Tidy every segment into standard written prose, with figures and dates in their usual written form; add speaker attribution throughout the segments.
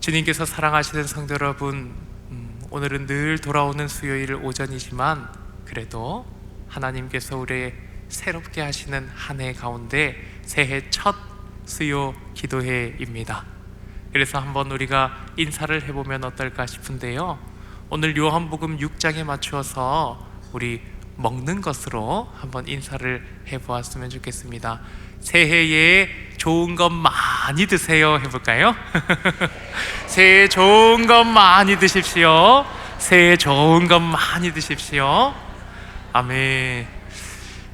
Speaker 1: 주님께서 사랑하시는 성도 여러분, 오늘은 늘 돌아오는 수요일 오전이지만 그래도 하나님께서 우리 새롭게 하시는 한 해 가운데 새해 첫 수요 기도회입니다. 그래서 한번 우리가 인사를 해보면 어떨까 싶은데요, 오늘 요한복음 6장에 맞추어서 우리 먹는 것으로 한번 인사를 해보았으면 좋겠습니다. 새해에 좋은 것 많이 드세요 해볼까요? 새해 좋은 것 많이 드십시오. 새해 좋은 것 많이 드십시오. 아멘.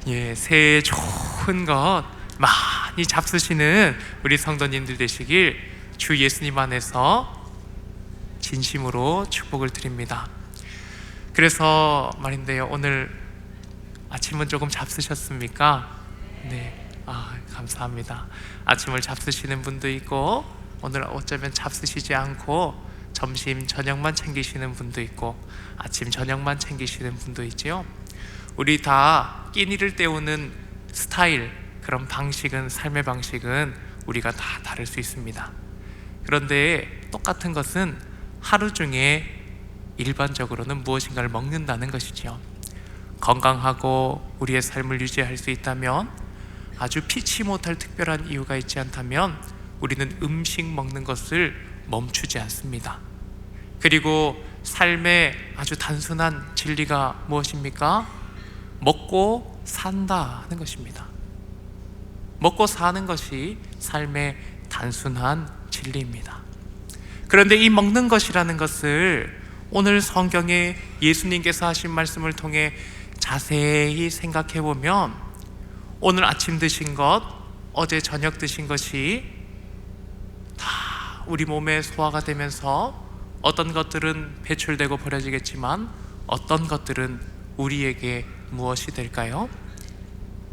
Speaker 1: 예, 새해 좋은 것 많이 잡수시는 우리 성도님들 되시길 주 예수님 안에서 진심으로 축복을 드립니다. 그래서 말인데요, 오늘 아침은 조금 잡수셨습니까? 네. 감사합니다. 아침을 잡수시는 분도 있고, 오늘 어쩌면 잡수시지 않고 점심 저녁만 챙기시는 분도 있고, 아침 저녁만 챙기시는 분도 있죠. 우리 다 끼니를 때우는 스타일, 그런 방식은, 삶의 방식은 우리가 다 다를 수 있습니다. 그런데 똑같은 것은 하루 중에 일반적으로는 무엇인가를 먹는다는 것이죠. 건강하고 우리의 삶을 유지할 수 있다면, 아주 피치 못할 특별한 이유가 있지 않다면 우리는 음식 먹는 것을 멈추지 않습니다. 그리고 삶의 아주 단순한 진리가 무엇입니까? 먹고 산다는 것입니다. 먹고 사는 것이 삶의 단순한 진리입니다. 그런데 이 먹는 것이라는 것을 오늘 성경에 예수님께서 하신 말씀을 통해 자세히 생각해 보면, 오늘 아침 드신 것, 어제 저녁 드신 것이 다 우리 몸에 소화가 되면서 어떤 것들은 배출되고 버려지겠지만 어떤 것들은 우리에게 무엇이 될까요?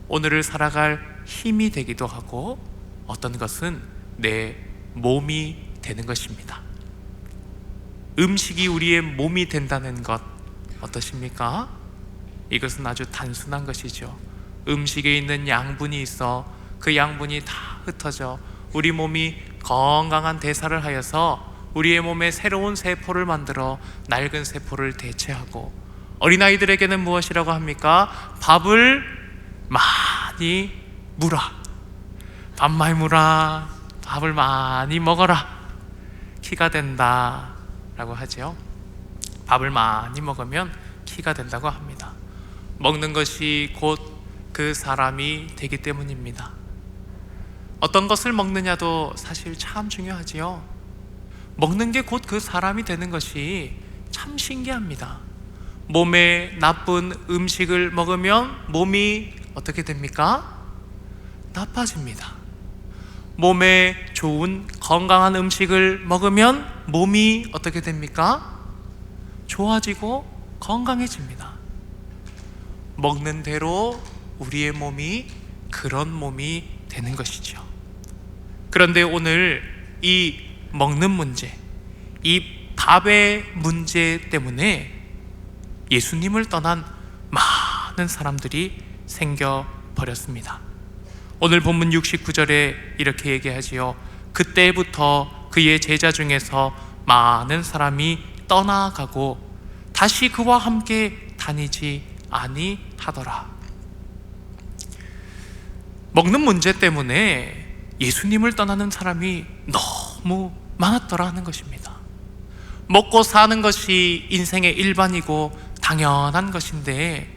Speaker 1: 오늘을 살아갈 힘이 되기도 하고, 어떤 것은 내 몸이 되는 것입니다. 음식이 우리의 몸이 된다는 것 어떠십니까? 이것은 아주 단순한 것이죠. 음식에 있는 양분이 있어 그 양분이 다 흩어져 우리 몸이 건강한 대사를 하여서 우리의 몸에 새로운 세포를 만들어 낡은 세포를 대체하고, 어린아이들에게는 무엇이라고 합니까? 밥을 많이 무라. 밥 많이 무라. 밥을 많이 먹어라. 키가 된다 라고 하죠. 밥을 많이 먹으면 키가 된다고 합니다. 먹는 것이 곧 그 사람이 되기 때문입니다. 어떤 것을 먹느냐도 사실 참 중요하지요. 먹는 게 곧 그 사람이 되는 것이 참 신기합니다. 몸에 나쁜 음식을 먹으면 몸이 어떻게 됩니까? 나빠집니다. 몸에 좋은 건강한 음식을 먹으면 몸이 어떻게 됩니까? 좋아지고 건강해집니다. 먹는 대로 우리의 몸이 그런 몸이 되는 것이죠. 그런데 오늘 이 먹는 문제, 이 밥의 문제 때문에 예수님을 떠난 많은 사람들이 생겨버렸습니다. 오늘 본문 69절에 이렇게 얘기하지요. 그때부터 그의 제자 중에서 많은 사람이 떠나가고 다시 그와 함께 다니지 아니하더라. 먹는 문제 때문에 예수님을 떠나는 사람이 너무 많았더라 하는 것입니다. 먹고 사는 것이 인생의 일반이고 당연한 것인데,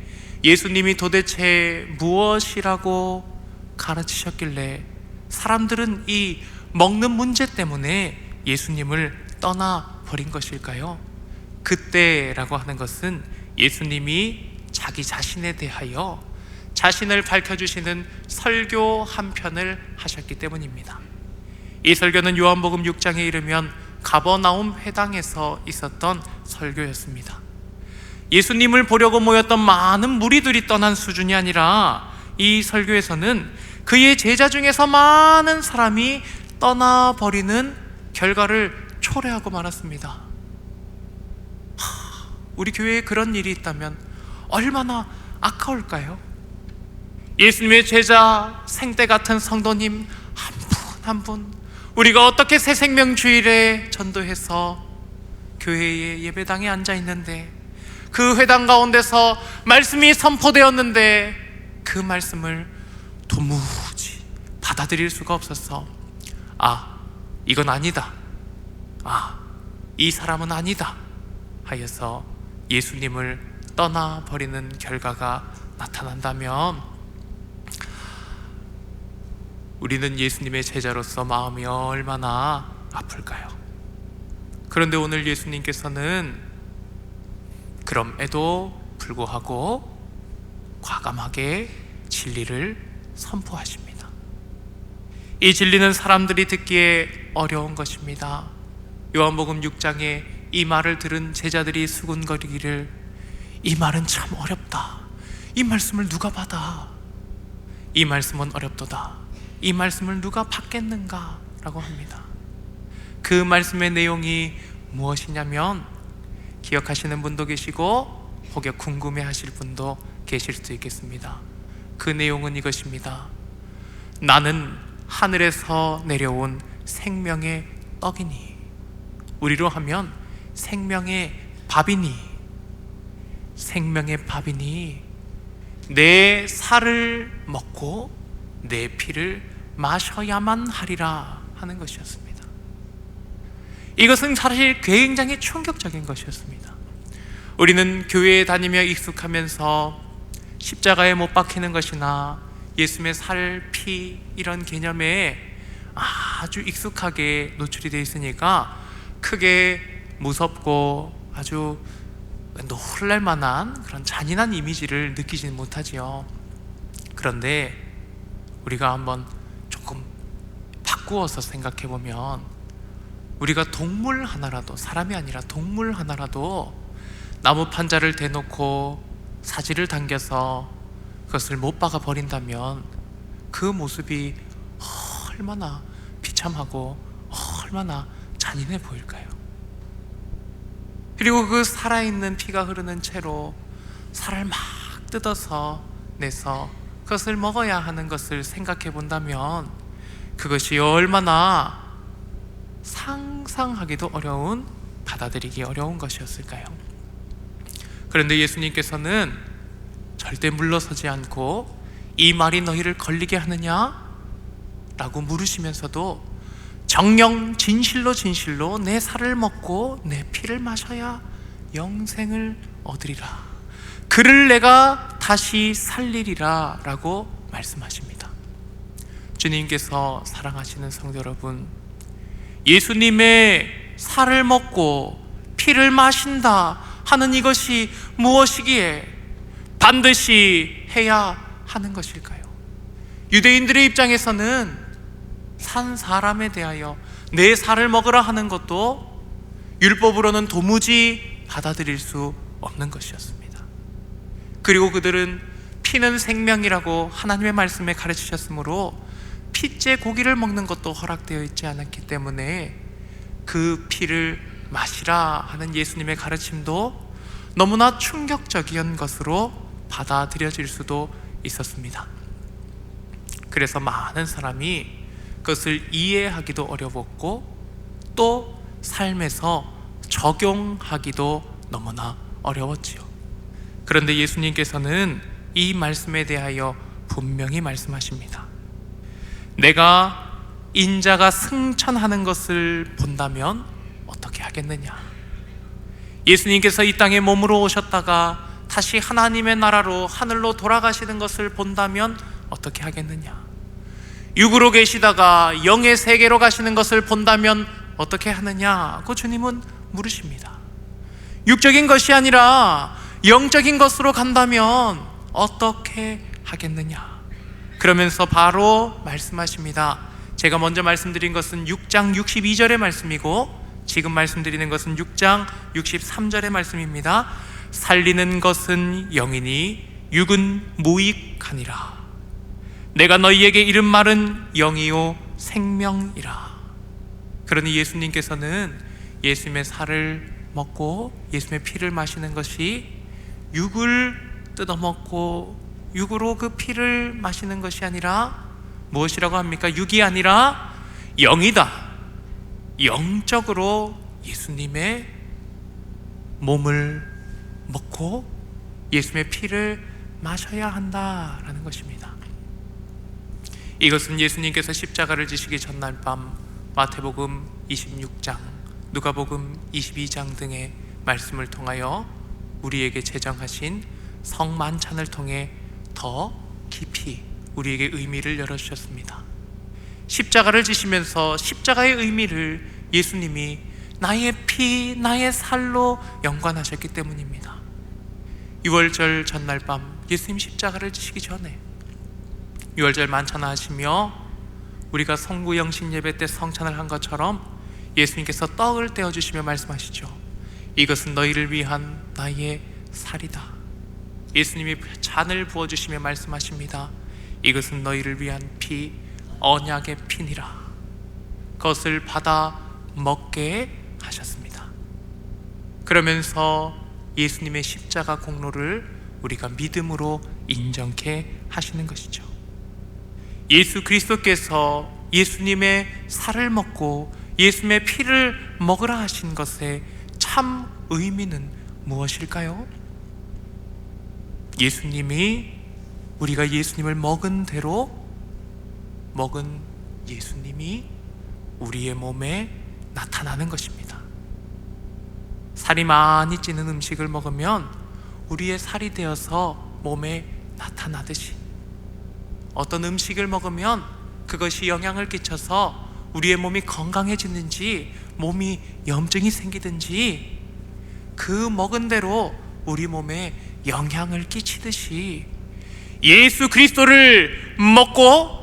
Speaker 1: 예수님이 도대체 무엇이라고 가르치셨길래 사람들은 이 먹는 문제 때문에 예수님을 떠나버린 것일까요? 그때라고 하는 것은 예수님이 자기 자신에 대하여 자신을 밝혀주시는 설교 한 편을 하셨기 때문입니다. 이 설교는 요한복음 6장에 이르면 가버나움 회당에서 있었던 설교였습니다. 예수님을 보려고 모였던 많은 무리들이 떠난 수준이 아니라, 이 설교에서는 그의 제자 중에서 많은 사람이 떠나버리는 결과를 초래하고 말았습니다. 우리 교회에 그런 일이 있다면 얼마나 아까울까요? 예수님의 제자, 생때 같은 성도님 한 분 한 분 우리가 어떻게 새 생명 주일에 전도해서 교회의 예배당에 앉아 있는데, 그 회당 가운데서 말씀이 선포되었는데 그 말씀을 도무지 받아들일 수가 없어서, 이건 아니다, 이 사람은 아니다 하여서 예수님을 떠나버리는 결과가 나타난다면, 우리는 예수님의 제자로서 마음이 얼마나 아플까요? 그런데 오늘 예수님께서는 그럼에도 불구하고 과감하게 진리를 선포하십니다. 이 진리는 사람들이 듣기에 어려운 것입니다. 요한복음 6장에 이 말을 들은 제자들이 수군거리기를, 이 말은 참 어렵다, 이 말씀을 누가 받아, 이 말씀은 어렵도다, 이 말씀을 누가 받겠는가 라고 합니다. 그 말씀의 내용이 무엇이냐면, 기억하시는 분도 계시고 혹여 궁금해 하실 분도 계실 수 있겠습니다. 그 내용은 이것입니다. 나는 하늘에서 내려온 생명의 떡이니, 우리로 하면 생명의 밥이니, 생명의 밥이니 내 살을 먹고 내 피를 마셔야만 하리라 하는 것이었습니다. 이것은 사실 굉장히 충격적인 것이었습니다. 우리는 교회에 다니며 익숙하면서 십자가에 못 박히는 것이나 예수님의 살, 피 이런 개념에 아주 익숙하게 노출이 되어 있으니까 크게 무섭고 아주 놀랄 만한 그런 잔인한 이미지를 느끼지는 못하지요. 그런데 우리가 한번 조금 바꾸어서 생각해 보면, 우리가 동물 하나라도, 사람이 아니라 동물 하나라도 나무 판자를 대놓고 사지를 당겨서 그것을 못 박아 버린다면 그 모습이 얼마나 비참하고 얼마나 잔인해 보일까요? 그리고 그 살아있는 피가 흐르는 채로 살을 막 뜯어서 내서 그것을 먹어야 하는 것을 생각해 본다면 그것이 얼마나 상상하기도 어려운, 받아들이기 어려운 것이었을까요? 그런데 예수님께서는 절대 물러서지 않고, 이 말이 너희를 걸리게 하느냐? 라고 물으시면서도 정녕 진실로 진실로 내 살을 먹고 내 피를 마셔야 영생을 얻으리라, 그를 내가 다시 살리리라 라고 말씀하십니다. 주님께서 사랑하시는 성도 여러분, 예수님의 살을 먹고 피를 마신다 하는 이것이 무엇이기에 반드시 해야 하는 것일까요? 유대인들의 입장에서는 산 사람에 대하여 내 살을 먹으라 하는 것도 율법으로는 도무지 받아들일 수 없는 것이었습니다. 그리고 그들은 피는 생명이라고 하나님의 말씀에 가르치셨으므로 피째 고기를 먹는 것도 허락되어 있지 않았기 때문에 그 피를 마시라 하는 예수님의 가르침도 너무나 충격적인 것으로 받아들여질 수도 있었습니다. 그래서 많은 사람이 그것을 이해하기도 어려웠고 또 삶에서 적용하기도 너무나 어려웠지요. 그런데 예수님께서는 이 말씀에 대하여 분명히 말씀하십니다. 내가 인자가 승천하는 것을 본다면 어떻게 하겠느냐? 예수님께서 이 땅에 몸으로 오셨다가 다시 하나님의 나라로 하늘로 돌아가시는 것을 본다면 어떻게 하겠느냐? 육으로 계시다가 영의 세계로 가시는 것을 본다면 어떻게 하느냐고 주님은 물으십니다. 육적인 것이 아니라 영적인 것으로 간다면 어떻게 하겠느냐? 그러면서 바로 말씀하십니다. 제가 먼저 말씀드린 것은 6장 62절의 말씀이고 지금 말씀드리는 것은 6장 63절의 말씀입니다. 살리는 것은 영이니 육은 무익하니라. 내가 너희에게 이른 말은 영이요 생명이라. 그러니 예수님께서는 예수님의 살을 먹고 예수님의 피를 마시는 것이 육을 뜯어먹고 육으로 그 피를 마시는 것이 아니라 무엇이라고 합니까? 육이 아니라 영이다. 영적으로 예수님의 몸을 먹고 예수님의 피를 마셔야 한다라는 것입니다. 이것은 예수님께서 십자가를 지시기 전날 밤 마태복음 26장, 누가복음 22장 등의 말씀을 통하여 우리에게 제정하신 성만찬을 통해 더 깊이 우리에게 의미를 열어주셨습니다. 십자가를 지시면서 십자가의 의미를 예수님이 나의 피, 나의 살로 연관하셨기 때문입니다. 유월절 전날 밤 예수님 십자가를 지시기 전에 유월절 만찬을 하시며 우리가 성구영신 예배 때 성찬을 한 것처럼 예수님께서 떡을 떼어주시며 말씀하시죠. 이것은 너희를 위한 나의 살이다. 예수님이 잔을 부어주시며 말씀하십니다. 이것은 너희를 위한 피, 언약의 피니라. 그것을 받아 먹게 하셨습니다. 그러면서 예수님의 십자가 공로를 우리가 믿음으로 인정케 하시는 것이죠. 예수 그리스도께서 예수님의 살을 먹고 예수님의 피를 먹으라 하신 것의 참 의미는 무엇일까요? 예수님이 우리가 예수님을 먹은 대로 먹은 예수님이 우리의 몸에 나타나는 것입니다. 살이 많이 찌는 음식을 먹으면 우리의 살이 되어서 몸에 나타나듯이 어떤 음식을 먹으면 그것이 영향을 끼쳐서 우리의 몸이 건강해지는지 몸이 염증이 생기든지 그 먹은 대로 우리 몸에 영향을 끼치듯이 예수 그리스도를 먹고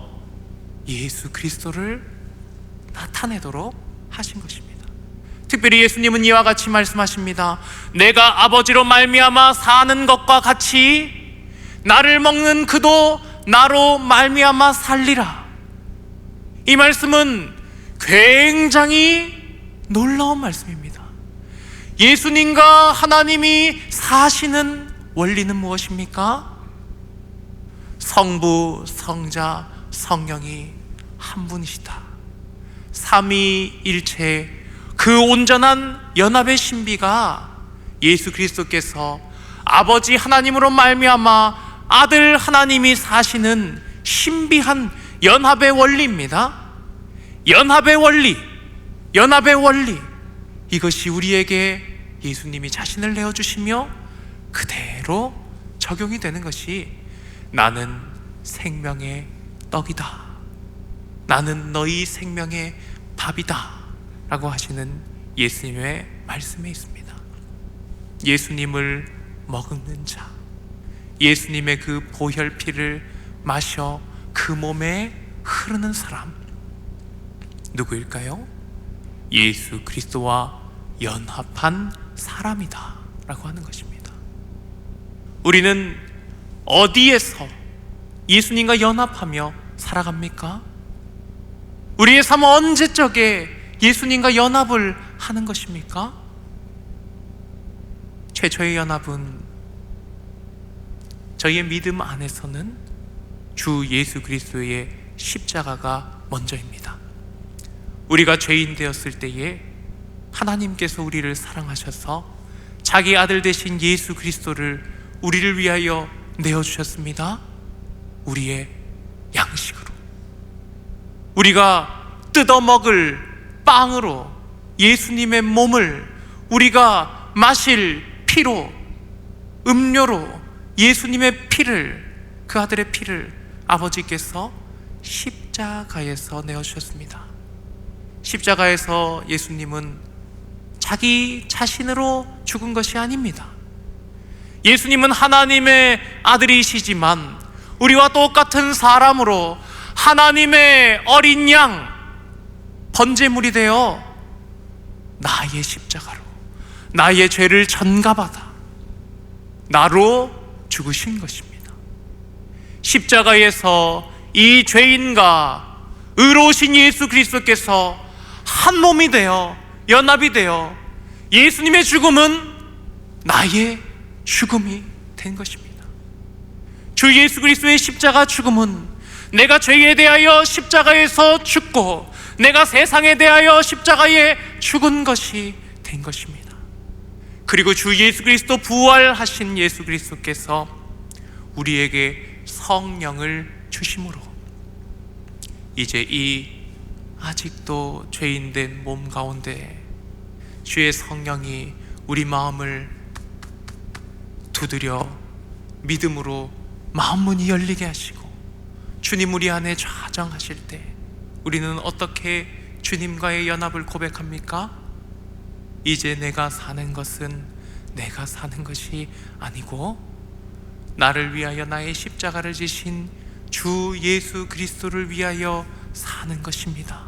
Speaker 1: 예수 그리스도를 나타내도록 하신 것입니다. 특별히 예수님은 이와 같이 말씀하십니다. 내가 아버지로 말미암아 사는 것과 같이 나를 먹는 그도 나로 말미암아 살리라. 이 말씀은 굉장히 놀라운 말씀입니다. 예수님과 하나님이 사시는 원리는 무엇입니까? 성부, 성자, 성령이 한 분이시다. 삼위일체 그 온전한 연합의 신비가 예수 그리스도께서 아버지 하나님으로 말미암아 아들 하나님이 사시는 신비한 연합의 원리입니다. 연합의 원리, 연합의 원리. 이것이 우리에게 예수님이 자신을 내어주시며 그대로 적용이 되는 것이 나는 생명의 떡이다. 나는 너희 생명의 밥이다. 라고 하시는 예수님의 말씀에 있습니다. 예수님을 먹는 자, 예수님의 그 보혈피를 마셔 그 몸에 흐르는 사람 누구일까요? 예수 그리스도와 연합한 사람이다 라고 하는 것입니다. 우리는 어디에서 예수님과 연합하며 살아갑니까? 우리의 삶 언제적에 예수님과 연합을 하는 것입니까? 최초의 연합은 저희의 믿음 안에서는 주 예수 그리스도의 십자가가 먼저입니다. 우리가 죄인 되었을 때에 하나님께서 우리를 사랑하셔서 자기 아들 되신 예수 그리스도를 우리를 위하여 내어주셨습니다. 우리의 양식으로, 우리가 뜯어먹을 빵으로 예수님의 몸을 우리가 마실 피로, 음료로 예수님의 피를, 그 아들의 피를 아버지께서 십자가에서 내어주셨습니다. 십자가에서 예수님은 자기 자신으로 죽은 것이 아닙니다. 예수님은 하나님의 아들이시지만 우리와 똑같은 사람으로 하나님의 어린 양, 번제물이 되어 나의 십자가로 나의 죄를 전가받아 나로 죽으신 것입니다. 십자가에서 이 죄인과 의로우신 예수 그리스도께서 한 몸이 되어 연합이 되어 예수님의 죽음은 나의 죽음이 된 것입니다. 주 예수 그리스도의 십자가 죽음은 내가 죄에 대하여 십자가에서 죽고 내가 세상에 대하여 십자가에 죽은 것이 된 것입니다. 그리고 주 예수 그리스도, 부활하신 예수 그리스도께서 우리에게 성령을 주심으로 이제 이 아직도 죄인된 몸 가운데 주의 성령이 우리 마음을 두드려 믿음으로 마음 문이 열리게 하시고 주님 우리 안에 좌정하실 때 우리는 어떻게 주님과의 연합을 고백합니까? 이제 내가 사는 것은 내가 사는 것이 아니고 나를 위하여 나의 십자가를 지신 주 예수 그리스도를 위하여 사는 것입니다.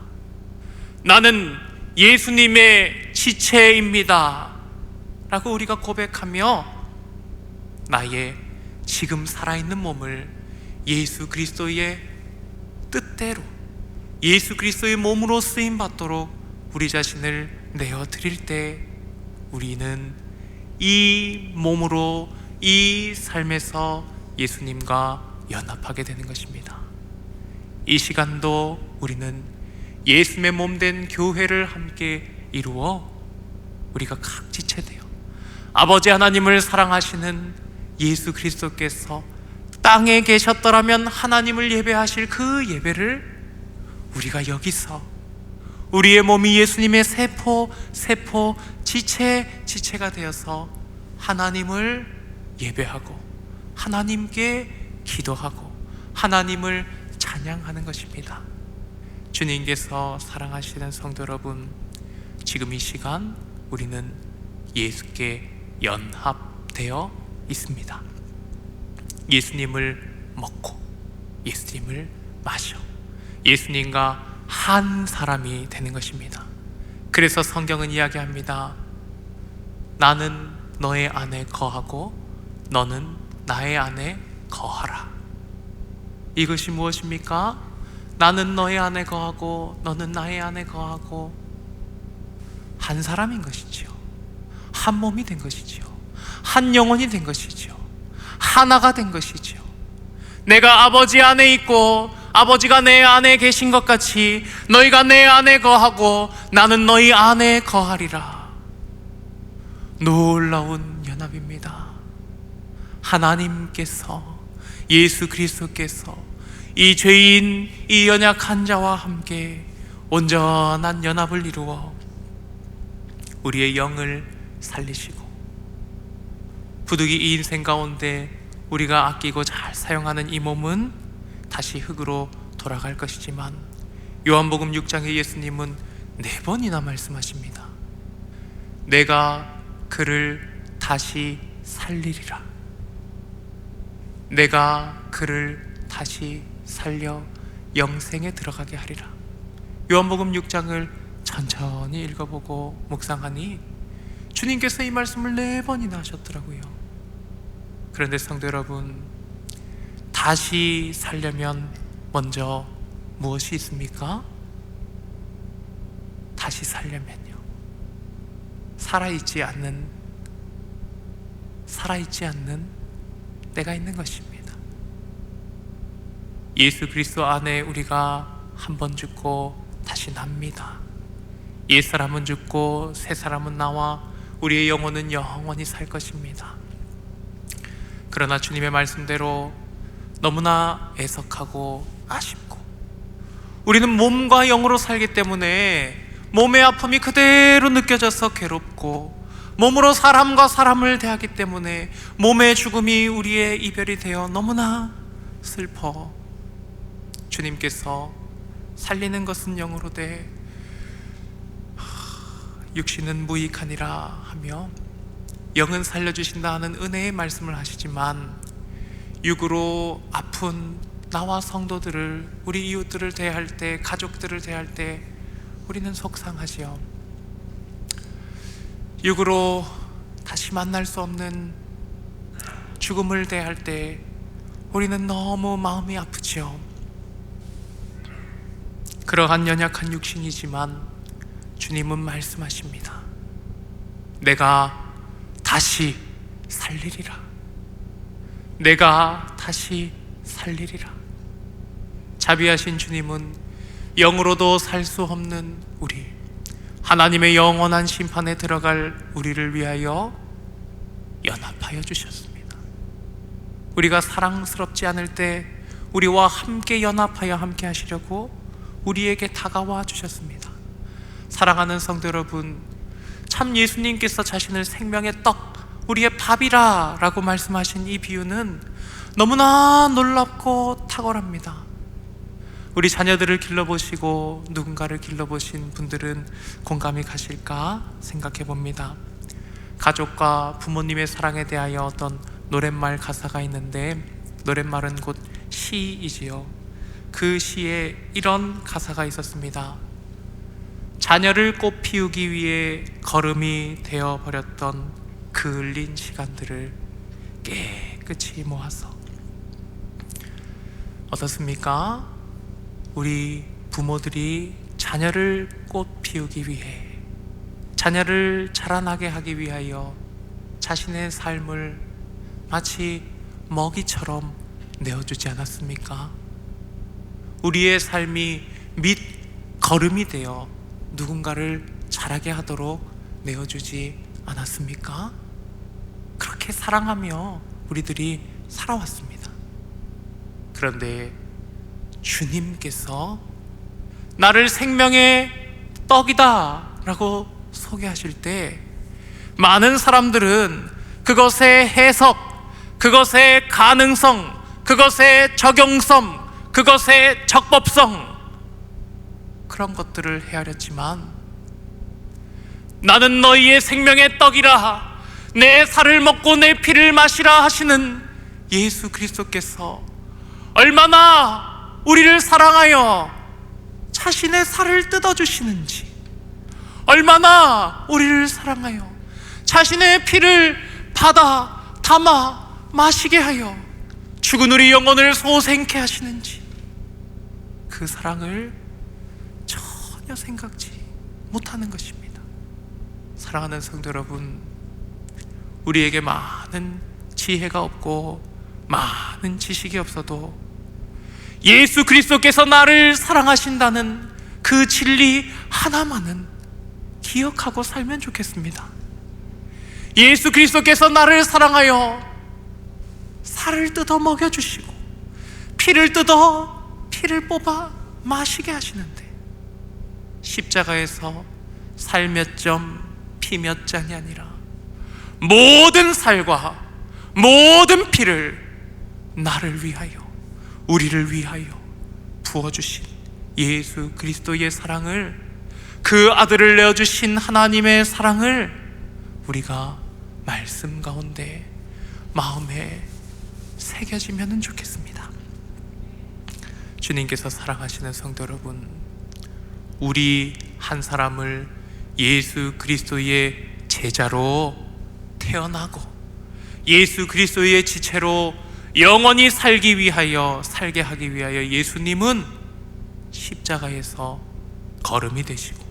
Speaker 1: 나는 예수님의 지체입니다 라고 우리가 고백하며 나의 지금 살아있는 몸을 예수 그리스도의 뜻대로 예수 그리스도의 몸으로 쓰임받도록 우리 자신을 내어드릴 때 우리는 이 몸으로 이 삶에서 예수님과 연합하게 되는 것입니다. 이 시간도 우리는 예수님의 몸된 교회를 함께 이루어 우리가 각 지체되어 아버지 하나님을 사랑하시는 예수 그리스도께서 땅에 계셨더라면 하나님을 예배하실 그 예배를 우리가 여기서 우리의 몸이 예수님의 세포 지체가 되어서 하나님을 예배하고 하나님께 기도하고 하나님을 찬양하는 것입니다. 주님께서 사랑하시는 성도 여러분, 지금 이 시간 우리는 예수께 연합되어 있습니다. 예수님을 먹고 예수님을 마셔 예수님과 한 사람이 되는 것입니다. 그래서 성경은 이야기합니다. 나는 너의 안에 거하고 너는 나의 안에 거하라. 이것이 무엇입니까? 나는 너의 안에 거하고 너는 나의 안에 거하고 한 사람인 것이지요. 한 몸이 된 것이지요. 한 영혼이 된 것이지요. 하나가 된 것이지요. 내가 아버지 안에 있고 아버지가 내 안에 계신 것 같이 너희가 내 안에 거하고 나는 너희 안에 거하리라. 놀라운 연합입니다. 하나님께서 예수 그리스도께서 이 죄인 이 연약한 자와 함께 온전한 연합을 이루어 우리의 영을 살리시고 부득이 이 인생 가운데 우리가 아끼고 잘 사용하는 이 몸은 다시 흙으로 돌아갈 것이지만 요한복음 6장에 예수님은 4번이나 말씀하십니다. 내가 그를 다시 살리리라. 내가 그를 다시 살려 영생에 들어가게 하리라. 요한복음 6장을 천천히 읽어보고 묵상하니 주님께서 이 말씀을 4번이나 하셨더라고요. 그런데 성도 여러분, 다시 살려면 먼저 무엇이 있습니까? 다시 살려면요, 살아있지 않는 때가 있는 것입니다. 예수 그리스도 안에 우리가 한 번 죽고 다시 납니다. 옛 사람은 죽고 새 사람은 나와 우리의 영혼은 영원히 살 것입니다. 그러나 주님의 말씀대로 너무나 애석하고 아쉽고 우리는 몸과 영으로 살기 때문에 몸의 아픔이 그대로 느껴져서 괴롭고 몸으로 사람과 사람을 대하기 때문에 몸의 죽음이 우리의 이별이 되어 너무나 슬퍼 주님께서 살리는 것은 영으로 돼 육신은 무익하니라 하며 영은 살려주신다 하는 은혜의 말씀을 하시지만 육으로 아픈 나와 성도들을, 우리 이웃들을 대할 때, 가족들을 대할 때 우리는 속상하지요. 육으로 다시 만날 수 없는 죽음을 대할 때 우리는 너무 마음이 아프지요. 그러한 연약한 육신이지만 주님은 말씀하십니다. 내가 다시 살리리라. 내가 다시 살리리라. 자비하신 주님은 영으로도 살 수 없는 우리, 하나님의 영원한 심판에 들어갈 우리를 위하여 연합하여 주셨습니다. 우리가 사랑스럽지 않을 때 우리와 함께 연합하여 함께 하시려고 우리에게 다가와 주셨습니다. 사랑하는 성도 여러분, 참 예수님께서 자신을 생명의 떡, 우리의 밥이라 라고 말씀하신 이 비유는 너무나 놀랍고 탁월합니다. 우리 자녀들을 길러보시고 누군가를 길러보신 분들은 공감이 가실까 생각해 봅니다. 가족과 부모님의 사랑에 대하여 어떤 노랫말 가사가 있는데, 노랫말은 곧 시이지요. 그 시에 이런 가사가 있었습니다. 자녀를 꽃 피우기 위해 걸음이 되어버렸던 그 흘린 시간들을 깨끗이 모아서. 어떻습니까? 우리 부모들이 자녀를 꽃 피우기 위해, 자녀를 자라나게 하기 위하여 자신의 삶을 마치 먹이처럼 내어주지 않았습니까? 우리의 삶이 밑 걸음이 되어 누군가를 자라게 하도록 내어주지 않았습니까? 그렇게 사랑하며 우리들이 살아왔습니다. 그런데 주님께서 나를 생명의 떡이다 라고 소개하실 때 많은 사람들은 그것의 해석, 그것의 가능성, 그것의 적용성, 그것의 적법성, 그런 것들을 헤아렸지만, 나는 너희의 생명의 떡이라, 내 살을 먹고 내 피를 마시라 하시는 예수 그리스도께서 얼마나 우리를 사랑하여 자신의 살을 뜯어주시는지, 얼마나 우리를 사랑하여 자신의 피를 받아 담아 마시게 하여 죽은 우리 영혼을 소생케 하시는지, 그 사랑을 전혀 생각지 못하는 것입니다. 사랑하는 성도 여러분, 우리에게 많은 지혜가 없고 많은 지식이 없어도 예수 그리스도께서 나를 사랑하신다는 그 진리 하나만은 기억하고 살면 좋겠습니다. 예수 그리스도께서 나를 사랑하여 살을 뜯어 먹여주시고 피를 뽑아 마시게 하시는데, 십자가에서 살 몇 점, 피 몇 잔이 아니라 모든 살과 모든 피를 나를 위하여, 우리를 위하여 부어주신 예수 그리스도의 사랑을, 그 아들을 내어주신 하나님의 사랑을 우리가 말씀 가운데 마음에 새겨지면 좋겠습니다. 주님께서 사랑하시는 성도 여러분, 우리 한 사람을 예수 그리스도의 제자로 태어나고 예수 그리스도의 지체로 영원히 살게 하기 위하여 예수님은 십자가에서 걸음이 되시고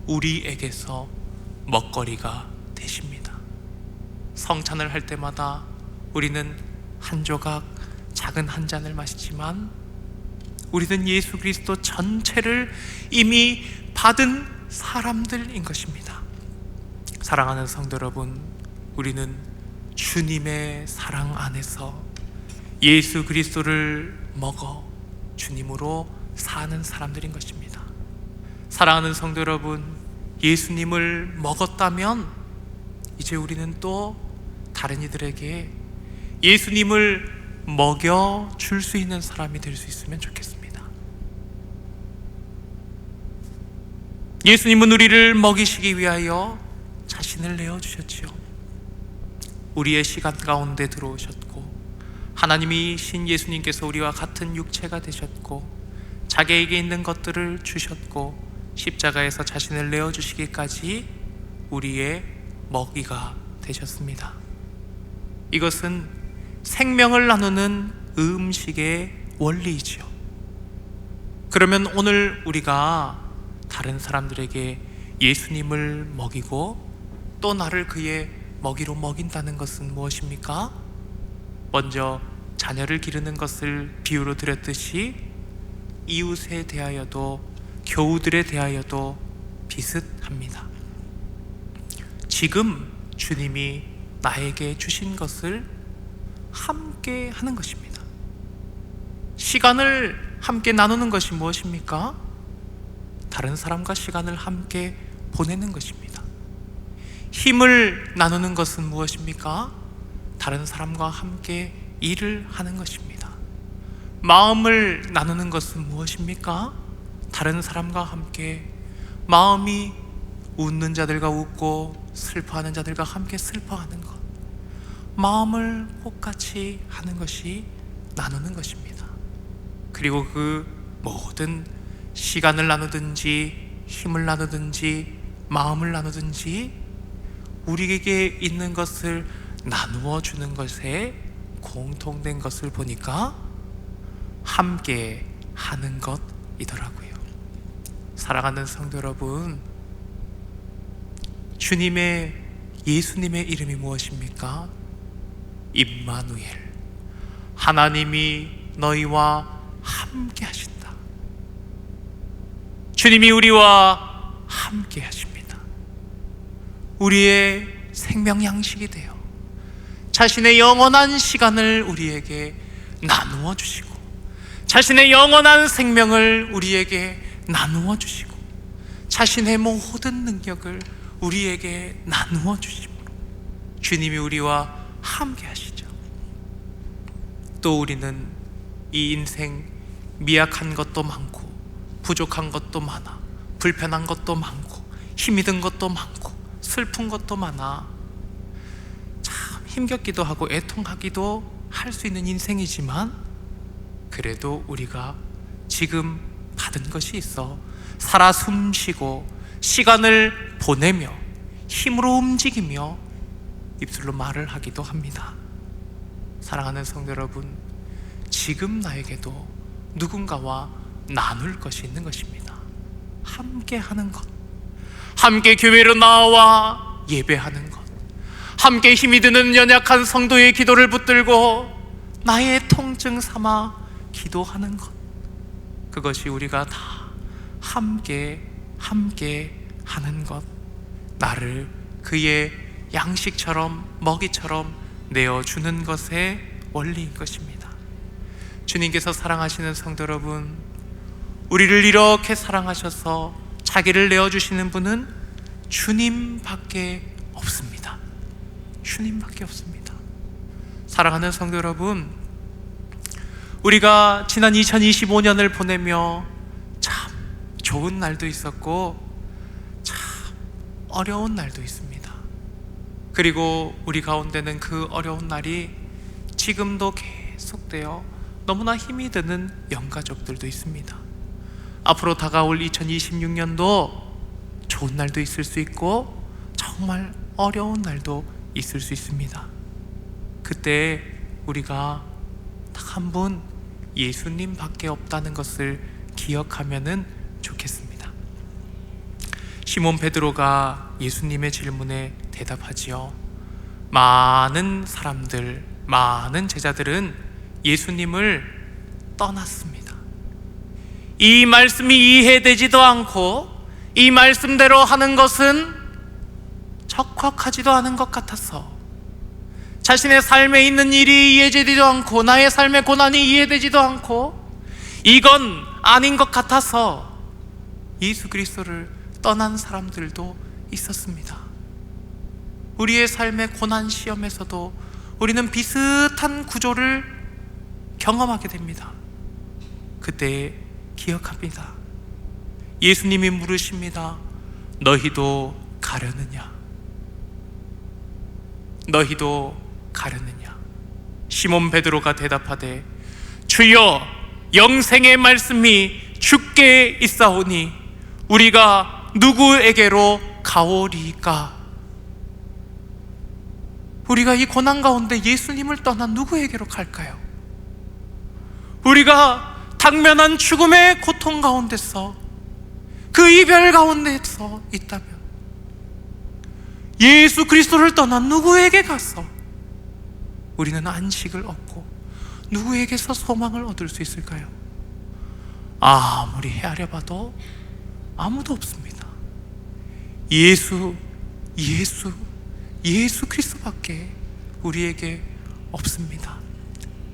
Speaker 1: 우리에게서 먹거리가 되십니다. 성찬을 할 때마다 우리는 한 조각 작은 한 잔을 마시지만 우리는 예수 그리스도 전체를 이미 받은 사람들인 것입니다. 사랑하는 성도 여러분, 우리는 주님의 사랑 안에서 예수 그리스도를 먹어 주님으로 사는 사람들인 것입니다. 사랑하는 성도 여러분, 예수님을 먹었다면 이제 우리는 또 다른 이들에게 예수님을 먹여 줄 수 있는 사람이 될 수 있으면 좋겠습니다. 예수님은 우리를 먹이시기 위하여 자신을 내어주셨지요. 우리의 시간 가운데 들어오셨고, 하나님이신 예수님께서 우리와 같은 육체가 되셨고, 자기에게 있는 것들을 주셨고, 십자가에서 자신을 내어주시기까지 우리의 먹이가 되셨습니다. 이것은 생명을 나누는 음식의 원리이지요. 그러면 오늘 우리가 다른 사람들에게 예수님을 먹이고 또 나를 그의 먹이로 먹인다는 것은 무엇입니까? 먼저 자녀를 기르는 것을 비유로 드렸듯이 이웃에 대하여도 교우들에 대하여도 비슷합니다. 지금 주님이 나에게 주신 것을 함께 하는 것입니다. 시간을 함께 나누는 것이 무엇입니까? 다른 사람과 시간을 함께 보내는 것입니다. 힘을 나누는 것은 무엇입니까? 다른 사람과 함께 일을 하는 것입니다. 마음을 나누는 것은 무엇입니까? 다른 사람과 함께 마음이 웃는 자들과 웃고 슬퍼하는 자들과 함께 슬퍼하는 것, 마음을 똑같이 하는 것이 나누는 것입니다. 그리고 그 모든 시간을 나누든지 힘을 나누든지 마음을 나누든지 우리에게 있는 것을 나누어 주는 것에 공통된 것을 보니까 함께 하는 것이더라고요. 사랑하는 성도 여러분, 예수님의 이름이 무엇입니까? 임마누엘, 하나님이 너희와 함께 하신다. 주님이 우리와 함께 하십니다. 우리의 생명 양식이 되어 자신의 영원한 시간을 우리에게 나누어 주시고, 자신의 영원한 생명을 우리에게 나누어 주시고, 자신의 모든 능력을 우리에게 나누어 주심으로 주님이 우리와 함께 하시죠. 또 우리는 이 인생 미약한 것도 많고 부족한 것도 많아, 불편한 것도 많고 힘이 든 것도 많고 슬픈 것도 많아, 참 힘겹기도 하고 애통하기도 할 수 있는 인생이지만, 그래도 우리가 지금 받은 것이 있어 살아 숨쉬고 시간을 보내며 힘으로 움직이며 입술로 말을 하기도 합니다. 사랑하는 성도 여러분, 지금 나에게도 누군가와 나눌 것이 있는 것입니다. 함께 하는 것, 함께 교회로 나와 예배하는 것, 함께 힘이 드는 연약한 성도의 기도를 붙들고 나의 통증 삼아 기도하는 것, 그것이 우리가 다 함께 하는 것, 나를 그의 양식처럼 먹이처럼 내어주는 것의 원리인 것입니다. 주님께서 사랑하시는 성도 여러분, 우리를 이렇게 사랑하셔서 자기를 내어주시는 분은 주님밖에 없습니다. 주님밖에 없습니다. 사랑하는 성도 여러분, 우리가 지난 2025년을 보내며 참 좋은 날도 있었고 참 어려운 날도 있습니다. 그리고 우리 가운데는 그 어려운 날이 지금도 계속되어 너무나 힘이 드는 영가족들도 있습니다. 앞으로 다가올 2026년도 좋은 날도 있을 수 있고 정말 어려운 날도 있을 수 있습니다. 그때 우리가 딱 한 분 예수님밖에 없다는 것을 기억하면은 좋겠습니다. 시몬 베드로가 예수님의 질문에 대답하지요. 많은 사람들, 많은 제자들은 예수님을 떠났습니다. 이 말씀이 이해되지도 않고 이 말씀대로 하는 것은 적확하지도 않은 것 같아서, 자신의 삶에 있는 일이 이해되지도 않고 나의 삶의 고난이 이해되지도 않고 이건 아닌 것 같아서 예수 그리스도를 떠난 사람들도 있었습니다. 우리의 삶의 고난 시험에서도 우리는 비슷한 구조를 경험하게 됩니다. 그때 기억합니다. 예수님이 물으십니다. 너희도 가려느냐? 너희도 가려느냐? 시몬 베드로가 대답하되 주여, 영생의 말씀이 주께 있사오니 우리가 누구에게로 가오리까? 우리가 이 고난 가운데 예수님을 떠나 누구에게로 갈까요? 우리가 당면한 죽음의 고통 가운데서, 그 이별 가운데서 있다면 예수 그리스도를 떠나 누구에게 가서 우리는 안식을 얻고 누구에게서 소망을 얻을 수 있을까요? 아무리 헤아려 봐도 아무도 없습니다. 예수 그리스도밖에 우리에게 없습니다.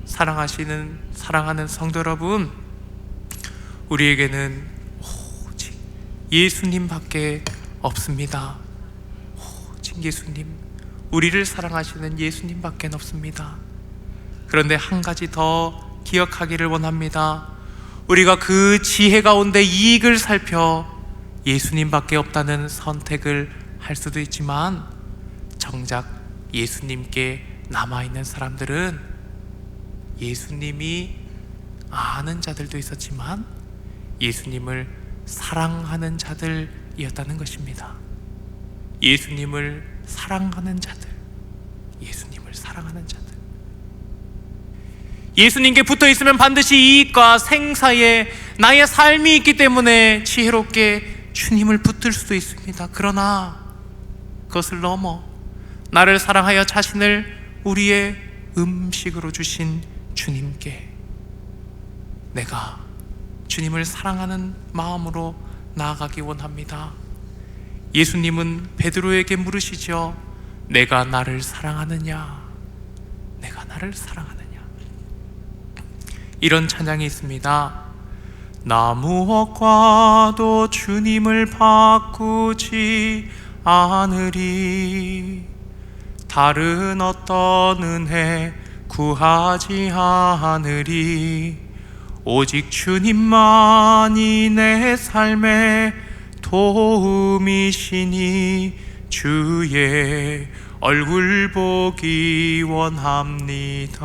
Speaker 1: 사랑하는 성도 여러분, 우리에게는 오직 예수님밖에 없습니다. 오직 예수님, 우리를 사랑하시는 예수님밖에 없습니다. 그런데 한 가지 더 기억하기를 원합니다. 우리가 그 지혜 가운데 이익을 살펴 예수님밖에 없다는 선택을 할 수도 있지만, 정작 예수님께 남아있는 사람들은 예수님이 아는 자들도 있었지만 예수님을 사랑하는 자들이었다는 것입니다. 예수님을 사랑하는 자들, 예수님을 사랑하는 자들. 예수님께 붙어 있으면 반드시 이익과 생사에 나의 삶이 있기 때문에 지혜롭게 주님을 붙들 수도 있습니다. 그러나 그것을 넘어 나를 사랑하여 자신을 우리의 음식으로 주신 주님께 내가 주님을 사랑하는 마음으로 나아가기 원합니다. 예수님은 베드로에게 물으시죠. 내가 나를 사랑하느냐? 내가 나를 사랑하느냐? 이런 찬양이 있습니다. 나 무엇과도 주님을 바꾸지 않으리. 다른 어떤 은혜 구하지 않으리. 오직 주님만이 내 삶의 도움이시니 주의 얼굴 보기 원합니다.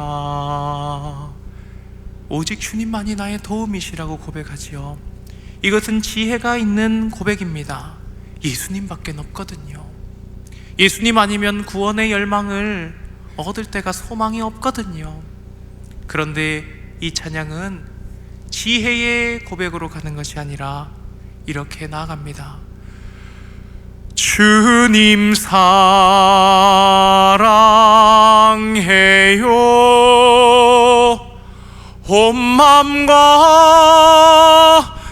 Speaker 1: 오직 주님만이 나의 도움이시라고 고백하지요. 이것은 지혜가 있는 고백입니다. 예수님밖에 없거든요. 예수님 아니면 구원의 열망을 얻을 때가 소망이 없거든요. 그런데 이 찬양은 지혜의 고백으로 가는 것이 아니라 이렇게 나아갑니다. 주님 사랑해요. 온 맘과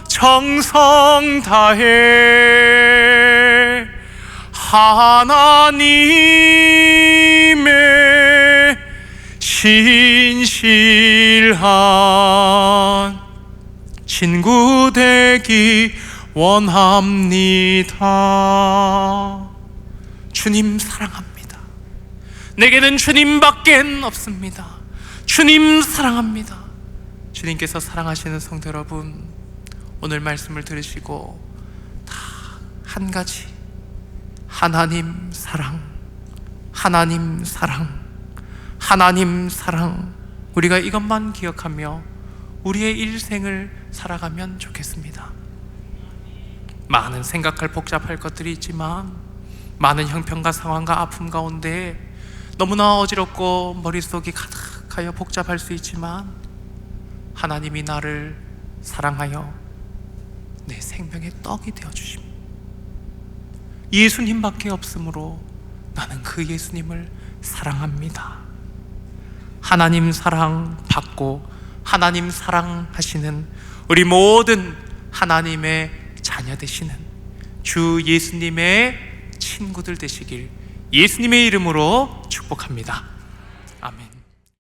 Speaker 1: 정성 다해 하나님의 신실한 친구 되기 원합니다. 주님 사랑합니다. 내게는 주님밖에 없습니다. 주님 사랑합니다. 주님께서 사랑하시는 성도 여러분, 오늘 말씀을 들으시고 다 한 가지, 하나님 사랑, 하나님 사랑, 하나님 사랑, 우리가 이것만 기억하며 우리의 일생을 살아가면 좋겠습니다. 많은 생각할 복잡할 것들이 있지만, 많은 형편과 상황과 아픔 가운데 너무나 어지럽고 머릿속이 가득하여 복잡할 수 있지만, 하나님이 나를 사랑하여 내 생명의 떡이 되어주십니다. 예수님밖에 없으므로 나는 그 예수님을 사랑합니다. 하나님 사랑 받고 하나님 사랑하시는 우리 모든 하나님의 자녀 되시는 주 예수님의 친구들 되시길 예수님의 이름으로 축복합니다.